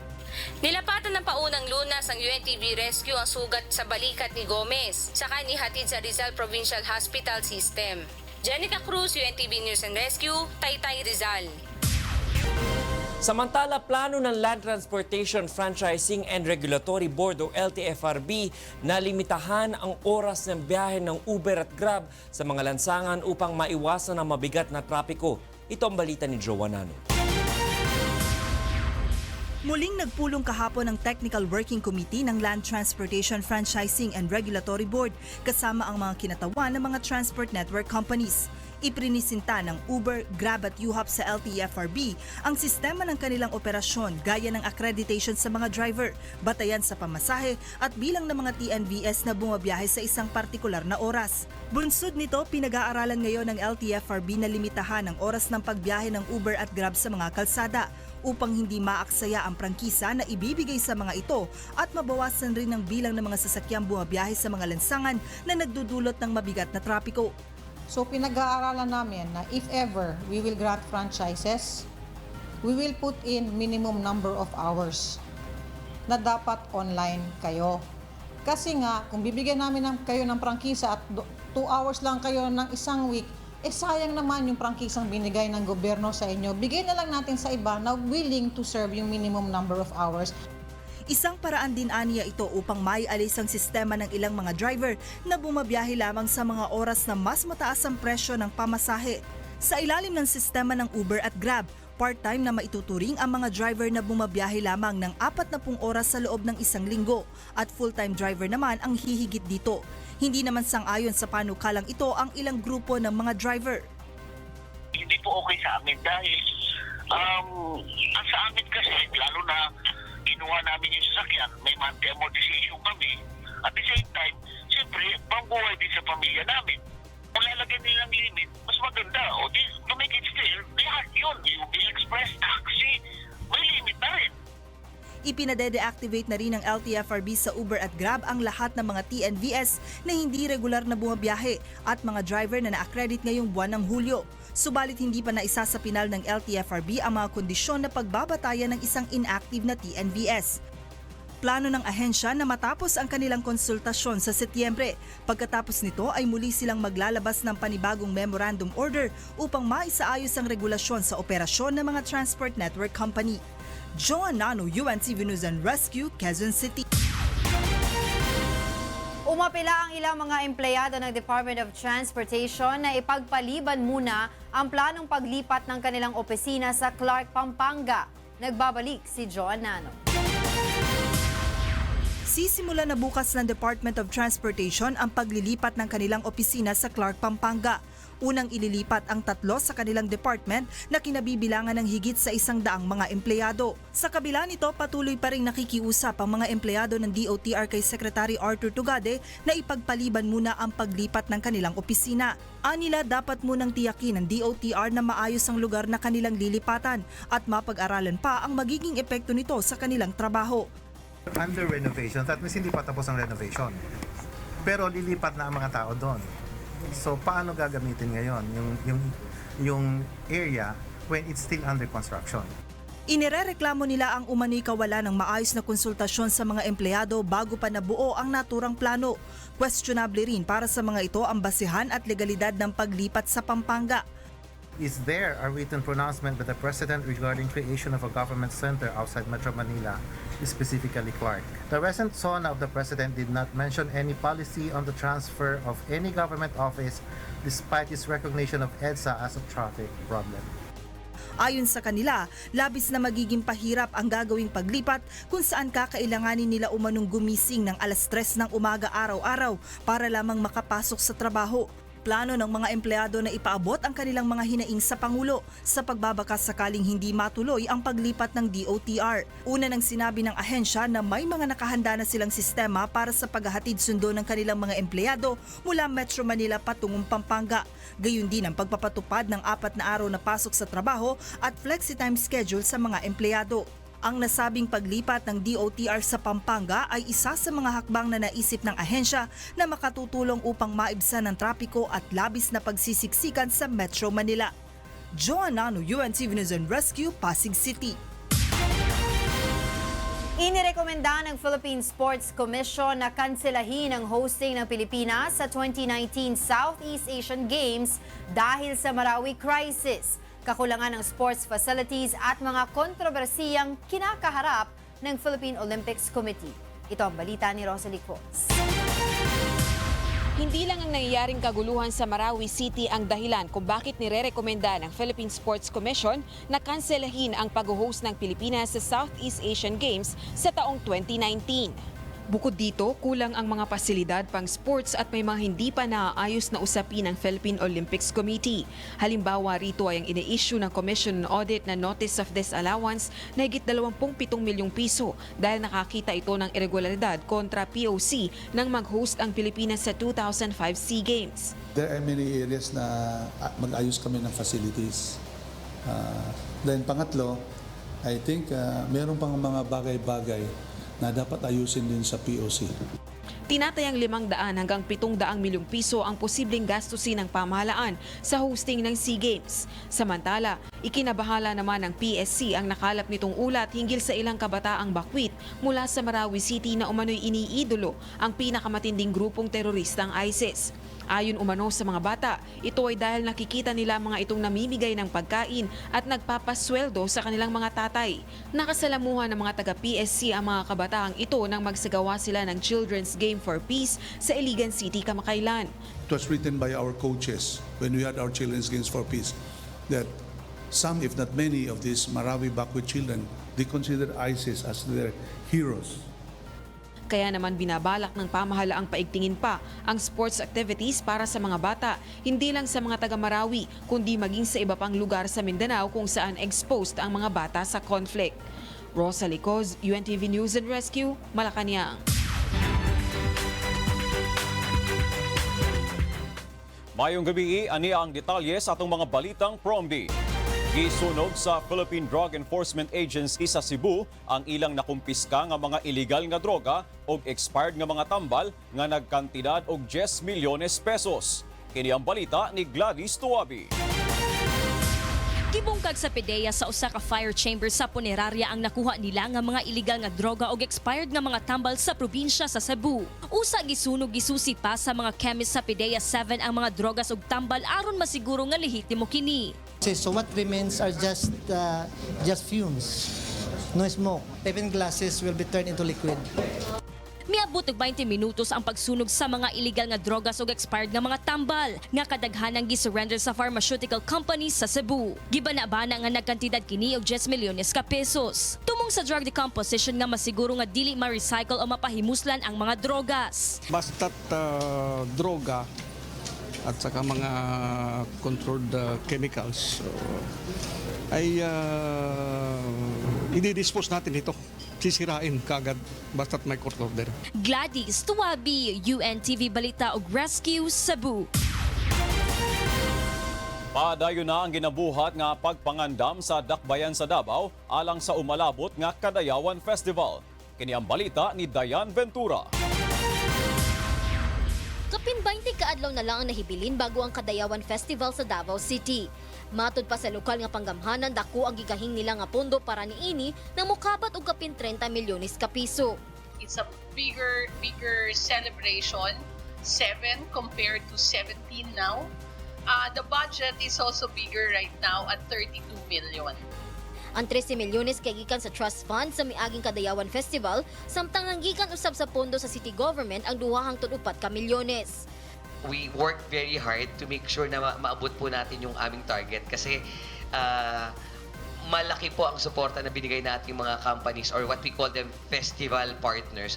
Nilapatan ng paunang lunas ang UNTV Rescue ang sugat sa balikat ni Gomez, saka inihatid sa Rizal Provincial Hospital System. Jenica Cruz, UNTV News and Rescue, Taytay, Rizal. Samantala, plano ng Land Transportation Franchising and Regulatory Board o LTFRB na limitahan ang oras ng biyahe ng Uber at Grab sa mga lansangan upang maiwasan ang mabigat na trapiko. Ito ang balita ni Joanne Nano. Muling nagpulong kahapon ang Technical Working Committee ng Land Transportation Franchising and Regulatory Board kasama ang mga kinatawan ng mga transport network companies. Iprinisinta ng Uber, Grab at UHOP sa LTFRB ang sistema ng kanilang operasyon gaya ng accreditation sa mga driver, batayan sa pamasahe at bilang ng mga TNVS na bumabiyahe sa isang partikular na oras. Bunsod nito, pinag-aaralan ngayon ng LTFRB na limitahan ang oras ng pagbiyahe ng Uber at Grab sa mga kalsada upang hindi maaksaya ang prangkisa na ibibigay sa mga ito at mabawasan rin ang bilang ng mga sasakyang bumabiyahe sa mga lansangan na nagdudulot ng mabigat na trapiko. So pinag-aaralan namin na if ever we will grant franchises, we will put in minimum number of hours na dapat online kayo. Kasi nga, kung bibigyan namin kayo ng prangkisa at 2 hours lang kayo ng isang week, sayang naman yung prangkisang binigay ng gobyerno sa inyo. Bigay na lang natin sa iba na willing to serve yung minimum number of hours. Isang paraan din aniya ito upang maialis ang sistema ng ilang mga driver na bumabiyahe lamang sa mga oras na mas mataas ang presyo ng pamasahe. Sa ilalim ng sistema ng Uber at Grab, part-time na maituturing ang mga driver na bumabiyahe lamang ng 40 oras sa loob ng isang linggo at full-time driver naman ang hihigit dito. Hindi naman sang-ayon sa panukalang ito ang ilang grupo ng mga driver. Hindi po okay sa amin dahil ang sa amin kasi lalo na kinuha namin yung sasakyan, may monthly amortization kami. At the same time, siyempre, pangbuhay din sa pamilya namin. Kung lalagyan nilang limit, mas maganda. O di, to make it fair, lahat yun. Yung express taxi, may limit na rin. Ipinade-deactivate na rin ng LTFRB sa Uber at Grab ang lahat ng mga TNVS na hindi regular na bumabiyahe at mga driver na na-accredit ngayong buwan ng Hulyo. Subalit hindi pa naisa sa pinal ng LTFRB ang mga kondisyon na pagbabatayan ng isang inactive na TNVS. Plano ng ahensya na matapos ang kanilang konsultasyon sa Setyembre. Pagkatapos nito ay muli silang maglalabas ng panibagong memorandum order upang maisaayos ang regulasyon sa operasyon ng mga transport network company. Joanne Nano, UNTV News and Rescue, Quezon City. Umapila ang ilang mga empleyado ng Department of Transportation na ipagpaliban muna ang planong paglipat ng kanilang opisina sa Clark, Pampanga. Nagbabalik si Joanne Nano. Sisimula na bukas ng Department of Transportation ang paglilipat ng kanilang opisina sa Clark, Pampanga. Unang ililipat ang 3 sa kanilang department na kinabibilangan ng higit sa 100 mga empleyado. Sa kabila nito, patuloy pa rin nakikiusap ang mga empleyado ng DOTR kay Secretary Arthur Tugade na ipagpaliban muna ang paglipat ng kanilang opisina. Anila, dapat munang tiyakin ng DOTR na maayos ang lugar na kanilang lilipatan at mapag-aralan pa ang magiging epekto nito sa kanilang trabaho. Under renovation, that means hindi pa tapos ang renovation. Pero lilipat na ang mga tao doon. So paano gagamitin ngayon yung area when it's still under construction? Inirereklamo nila ang umano'y kawalan ng maayos na konsultasyon sa mga empleyado bago pa nabuo ang naturang plano. Questionable rin para sa mga ito ang basihan at legalidad ng paglipat sa Pampanga. Is there a written pronouncement by the President regarding creation of a government center outside Metro Manila, specifically Clark? The recent SONA of the President did not mention any policy on the transfer of any government office despite its recognition of EDSA as a traffic problem. Ayon sa kanila, labis na magiging pahirap ang gagawing paglipat kung saan kakailanganin nila umanong gumising ng alas 3 ng umaga araw-araw para lamang makapasok sa trabaho. Plano ng mga empleyado na ipaabot ang kanilang mga hinaing sa Pangulo sa pagbabakas sakaling hindi matuloy ang paglipat ng DOTR. Una nang sinabi ng ahensya na may mga nakahanda na silang sistema para sa paghahatid sundo ng kanilang mga empleyado mula Metro Manila patungong Pampanga. Gayon din ang pagpapatupad ng 4 na araw na pasok sa trabaho at flexi-time schedule sa mga empleyado. Ang nasabing paglipat ng DOTR sa Pampanga ay isa sa mga hakbang na naisip ng ahensya na makatutulong upang maibsan ang trapiko at labis na pagsisiksikan sa Metro Manila. Joanna Ano, UNTV News and Rescue, Pasig City. Inirekomenda ng Philippine Sports Commission na kanselahin ang hosting ng Pilipinas sa 2019 Southeast Asian Games dahil sa Marawi crisis, kakulangan ng sports facilities at mga kontrobersiyang kinakaharap ng Philippine Olympics Committee. Ito ang balita ni Rosalie Cruz. Hindi lang ang nangyayaring kaguluhan sa Marawi City ang dahilan kung bakit nirerekomenda ng Philippine Sports Commission na kanselahin ang pag-host ng Pilipinas sa Southeast Asian Games sa taong 2019. Bukod dito, kulang ang mga pasilidad pang sports at may mga hindi pa naaayos na usapin ng Philippine Olympics Committee. Halimbawa rito ay ang ine-issue ng Commission on Audit na Notice of Disallowance na higit 27 milyong piso dahil nakakita ito ng irregularidad kontra POC nang mag-host ang Pilipinas sa 2005 SEA Games. There are many areas na mag-ayos kami ng facilities. Then pangatlo, I think meron pang mga bagay-bagay na dapat ayusin din sa POC. Tinatayang 500 hanggang 700 milyong piso ang posibleng gastusin ng pamahalaan sa hosting ng SEA Games. Samantala, ikinabahala naman ng PSC ang nakalap nitong ulat hinggil sa ilang kabataang bakwit mula sa Marawi City na umano'y iniidolo ang pinakamatinding grupong teroristang ISIS. Ayon umano sa mga bata, ito ay dahil nakikita nila mga itong namimigay ng pagkain at nagpapasweldo sa kanilang mga tatay. Nakasalamuhan ng mga taga-PSC ang mga kabataang ito nang magsagawa sila ng Children's Game for Peace sa Iligan City kamakailan. It was written by our coaches when we had our Children's Games for Peace that some, if not many, of these Marawi backward children, they consider ISIS as their heroes. Kaya naman binabalak ng pamahalaang paigtingin pa ang sports activities para sa mga bata, hindi lang sa mga taga-Marawi, kundi maging sa iba pang lugar sa Mindanao kung saan exposed ang mga bata sa conflict. Rosalie Cruz, UNTV News and Rescue, Malacanang. Mayong gabi, ani ang detalye sa atong mga balitang Promdi. Gisunog sa Philippine Drug Enforcement Agency sa Cebu ang ilang nakumpiska nga mga illegal nga droga o expired nga mga tambal nga nagkantidad og 10 milyones pesos. Kini ang balita ni Gladys Tuabi. Gibungkag sa PDEA sa usa ka fire chamber sa Punerarya ang nakuha nila nga mga illegal nga droga o expired nga mga tambal sa probinsya sa Cebu. Usa gisunog gisusi pa sa mga chemist sa PDEA 7 ang mga drogas ug tambal aron masiguro nga lehitimo kini. So what remains are just fumes, no smoke. Even glasses will be turned into liquid. Miabot og 20 minutos ang pagsunog sa mga illegal nga drogas ug expired nga mga tambal nga kadaghanang gisurrender sa pharmaceutical companies sa Cebu. Gibana-bana nga nagkantidad kini og 10 milyones ka pesos. Tumong sa drug decomposition nga masiguro nga dili ma-recycle o mapahimuslan ang mga drogas. Basta't droga at saka mga controlled chemicals ay i-dispose natin ito. Sisirain kagad basta't may court order. Gladys Tuabi, UNTV Balita ug Rescue, Cebu. Padayon na ang ginabuhat nga pagpangandam sa Dakbayan sa Davao alang sa umalabot nga Kadayawan Festival. Kini ang balita ni Dayan Ventura. Kapin 20 kaadlaw na lang ang nahibilin bago ang Kadayawan Festival sa Davao City. Matod pa sa lokal nga panggamhanan, dako ang gigahing nila nga pondo para niini na mukabat og kapin 30 milyones ka piso. It's a bigger celebration, 7 compared to 17 now. The budget is also bigger right now at 32 million. Ang 13 milyones kay gikan sa trust fund sa miaging Kadayawan Festival, samtang nanggikan usab sa pondo sa city government ang 2 hangtod 4 ka milyones. we work very hard to make sure na maabot po natin yung aming target kasi malaki po ang suporta na binigay natin mga companies or what we call them festival partners.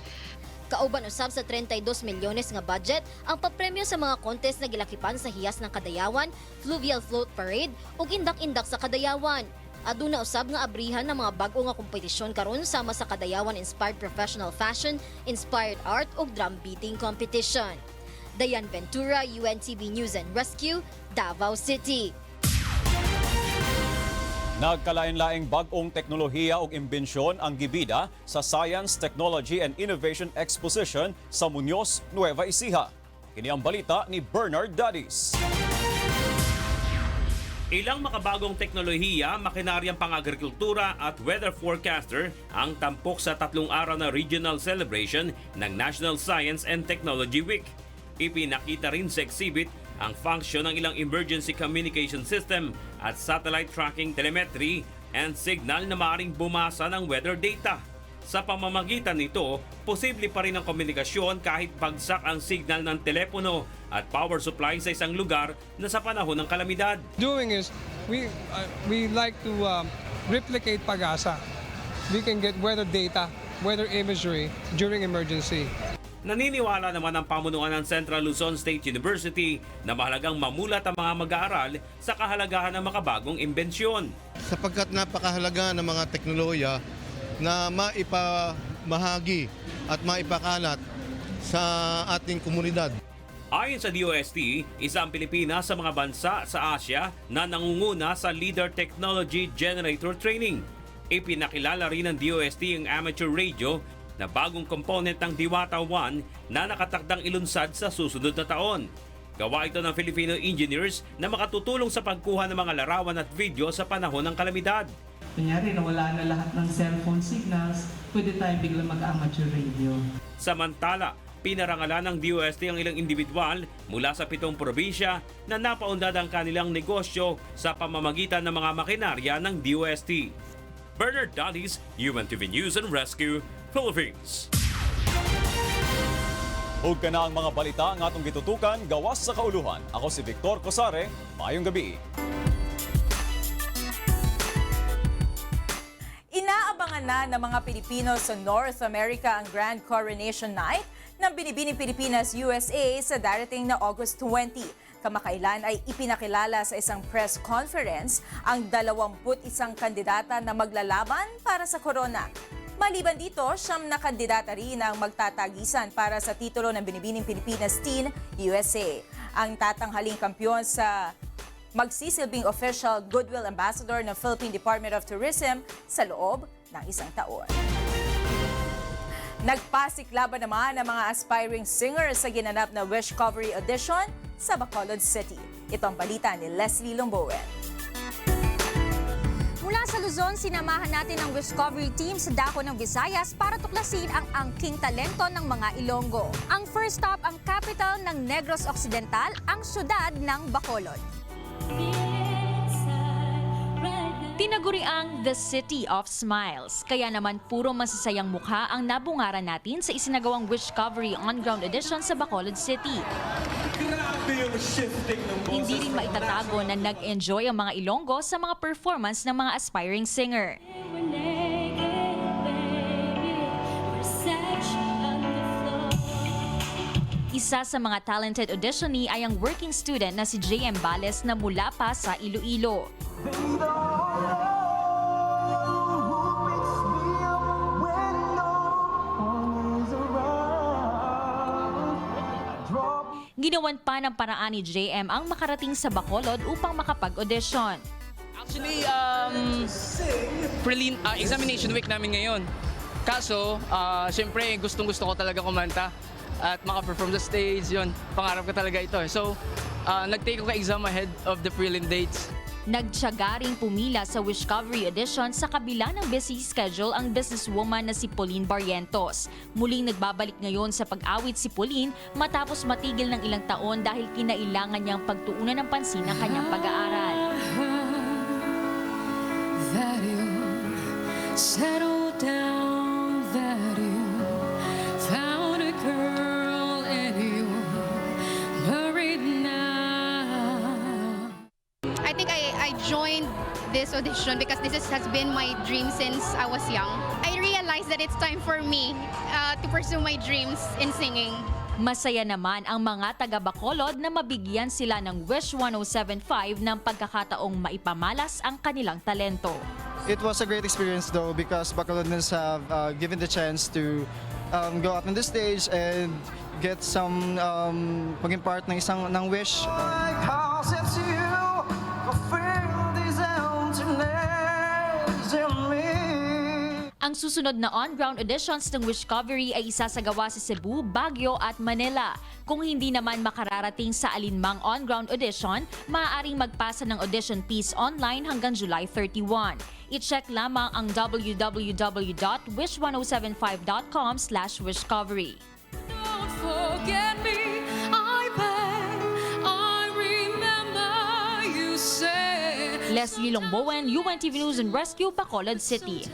Kauban usab sa 32 milyones nga budget ang papremyo sa mga contest na gilakipan sa hiyas ng Kadayawan, Fluvial Float Parade ug indak-indak sa Kadayawan. Aduna usab nga abrihan ng mga bag-o nga kompetisyon karon sama sa Kadayawan Inspired Professional Fashion, Inspired Art ug Drum Beating Competition. Dayan Ventura, UNTV News and Rescue, Davao City. Nagkalain-laing bag-ong teknolohiya ug imbensyon ang gibida sa Science, Technology and Innovation Exposition sa Muñoz, Nueva Ecija. Kini ang balita ni Bernard Dadis. Ilang makabagong teknolohiya, makinaryang pang-agrikultura at weather forecaster ang tampok sa 3 araw na regional celebration ng National Science and Technology Week. Ipinakita rin sa exhibit ang function ng ilang emergency communication system at satellite tracking telemetry and signal na maaaring bumasa ng weather data. Sa pamamagitan nito, posible pa rin ang komunikasyon kahit bagsak ang signal ng telepono at power supply sa isang lugar na sa panahon ng kalamidad. Doing is, we like to replicate Pag-asa. We can get weather data, weather imagery during emergency. Naniniwala naman ang pamunuan ng Central Luzon State University na mahalagang mamulat ang mga mag-aaral sa kahalagahan ng makabagong imbensyon. Sapagkat napakahalaga ng mga teknolohiya na maipamahagi at maipakalat sa ating komunidad. Ayon sa DOST, isa ang Pilipinas sa mga bansa sa Asia na nangunguna sa Leader Technology Generator Training. Ipinakilala rin ng DOST ang amateur radio na bagong component ng Diwata 1 na nakatakdang ilunsad sa susunod na taon. Gawa ito ng Filipino engineers na makatutulong sa pagkuha ng mga larawan at video sa panahon ng kalamidad. Kunyari, nawala na lahat ng cellphone signals, pwede tayo biglang mag-amateur radio. Samantala, pinarangalan ng DOST ang ilang individual mula sa 7 probinsya na napaundad ang kanilang negosyo sa pamamagitan ng mga makinarya ng DOST. Bernard Dadis, UNTV News and Rescue, Philippines. Ug kana ang mga balita ang atong gitutukan gawas sa kauluhan. Ako si Victor Cosare, maayong gabi. Inaabangan na ng mga Pilipino sa North America ang Grand Coronation Night ng Binibining Pilipinas USA sa darating na August 20. Kamakailan ay ipinakilala sa isang press conference ang 21 kandidata na maglalaban para sa corona. Maliban dito, 9 na kandidata rin ang magtatagisan para sa titulo ng Binibining Pilipinas Teen USA. Ang tatanghaling kampiyon sa magsisilbing official Goodwill Ambassador ng Philippine Department of Tourism sa loob ng 1 taon. Nagpasiklaban naman ang mga aspiring singers sa ginanap na Wish Covery Audition sa Bacolod City. Ito ang balita ni Leslie Lomboen. Mula sa Luzon, sinamahan natin ang Discovery Team sa dako ng Visayas para tuklasin ang angking talento ng mga Ilonggo. Ang first stop ang capital ng Negros Occidental, ang syudad ng Bacolod. Tinaguriang The City of Smiles. Kaya naman puro masasayang mukha ang nabungaran natin sa isinagawang Wishcovery On-Ground Edition sa Bacolod City. Hindi rin maitatago na nag-enjoy ang mga Ilonggo sa mga performance ng mga aspiring singer. Isa sa mga talented auditionee ay ang working student na si J.M. Bales na mula pa sa Iloilo. Ginawan pa ng paraan ni JM ang makarating sa Bacolod upang makapag-audition. Actually, examination week namin ngayon. Kaso, siyempre gustong-gusto ko talaga kumanta at maka-perform sa stage, yun. Pangarap ko talaga ito. So, nag-take ako exam ahead of the prelim dates. Nagtiyaga ring pumila sa Wishcovery Edition sa kabila ng busy schedule ang businesswoman na si Pauline Barrientos. Muling nagbabalik ngayon sa pag-awit si Pauline matapos matigil ng ilang taon dahil kinailangan niyang pagtuunan ng pansin ang kanyang pag-aaral. I joined this audition because has been my dream since I was young. I realized that it's time for me to pursue my dreams in singing. Masaya naman ang mga taga-Bacolod na mabigyan sila ng Wish 1075 ng pagkakataong maipamalas ang kanilang talento. It was a great experience though because Bacolodans have given the chance to go up on the stage and get some maging part ng isang wish. Ang susunod na on-ground auditions ng Wishcovery ay isasagawa sa Cebu, Baguio at Manila. Kung hindi naman makararating sa alinmang on-ground audition, maaaring magpasa ng audition piece online hanggang July 31. I-check lamang ang www.wish1075.com/wishcovery. Don't forget me, I beg, I remember you said. Leslie Longbowen, UNTV News and Rescue, Bacolod City.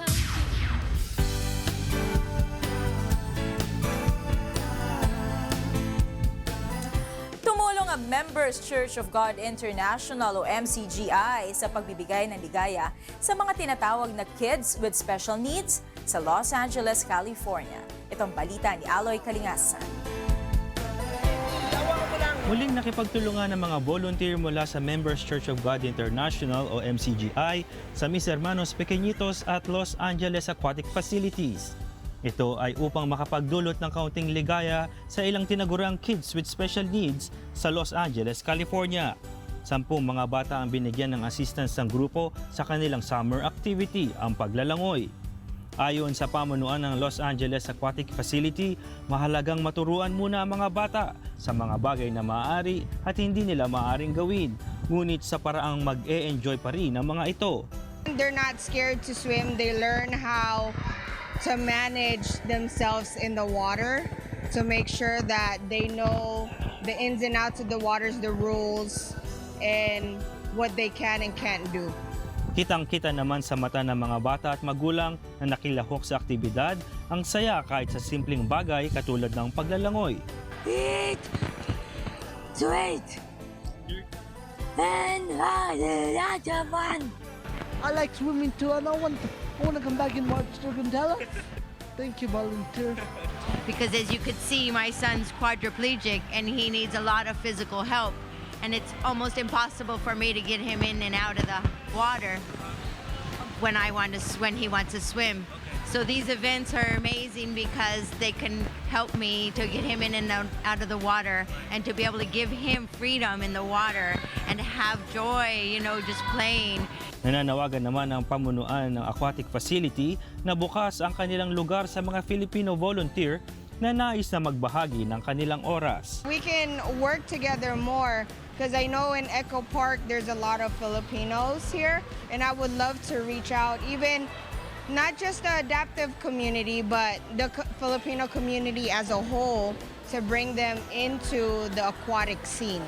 Tumulong ang Members Church of God International o MCGI sa pagbibigay ng ligaya sa mga tinatawag na kids with special needs sa Los Angeles, California. Itong balita ni Aloy Kalingasan. Muling nakipagtulungan ng mga volunteer mula sa Members Church of God International o MCGI sa Mis Hermanos Pequeñitos at Los Angeles Aquatic Facilities. Ito ay upang makapagdulot ng kaunting ligaya sa ilang tinaguriang kids with special needs sa Los Angeles, California. 10 mga bata ang binigyan ng assistance ng grupo sa kanilang summer activity, ang paglalangoy. Ayon sa pamunuan ng Los Angeles Aquatic Facility, mahalagang maturuan muna ang mga bata sa mga bagay na maaari at hindi nila maaaring gawin, ngunit sa paraang mag-e-enjoy pa rin ang mga ito. They're not scared to swim. They learn how to manage themselves in the water, to make sure that they know the ins and outs of the waters, the rules, and what they can and can't do. Kitang-kita naman sa mata ng mga bata at magulang na nakilahok sa aktibidad ang saya kahit sa simpleng bagay katulad ng paglalangoy. Eat, sweet, and lots of fun. I like swimming too, and I want to come back and watch Dragondella. Thank you, volunteer. Because as you could see, my son's quadriplegic and he needs a lot of physical help. And it's almost impossible for me to get him in and out of the water when he wants to swim. So these events are amazing because they can help me to get him in and out of the water and to be able to give him freedom in the water and have joy, just playing. Nananawagan naman ang pamunuan ng aquatic facility na bukas ang kanilang lugar sa mga Filipino volunteer na nais na magbahagi ng kanilang oras. We can work together more because I know in Echo Park there's a lot of Filipinos here, and I would love to reach out, even not just the adaptive community, but the Filipino community as a whole, to bring them into the aquatic scene.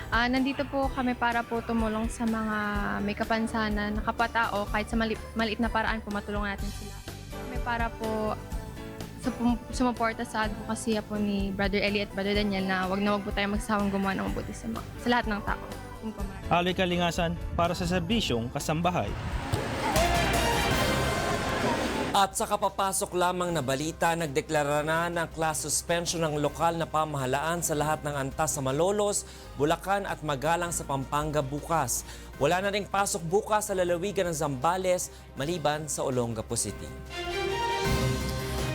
Nandito po kami para po tumulong sa mga may kapansanan, kapatao, kahit sa maliit na paraan po matulungan natin sila. Kami para po sumuporta sa advocacy po ni Brother Eli at Brother Daniel na wag po tayo magsasawang gumawa ng mabuti sa lahat ng tao. Aloy Kalingasan para sa serbisyong Kasambahay. At sa kapapasok lamang na balita, nagdeklara na ng class suspension ng lokal na pamahalaan sa lahat ng antas sa Malolos, Bulacan at Magalang sa Pampanga bukas. Wala na ring pasok bukas sa lalawigan ng Zambales maliban sa Olongapo City.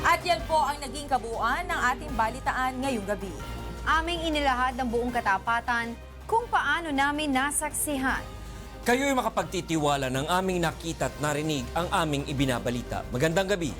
At yan po ang naging kabuuan ng ating balitaan ngayong gabi. Aming inilahad ng buong katapatan kung paano namin nasaksihan. Kayo'y makapagtitiwala ng aming nakita at narinig ang aming ibinabalita. Magandang gabi.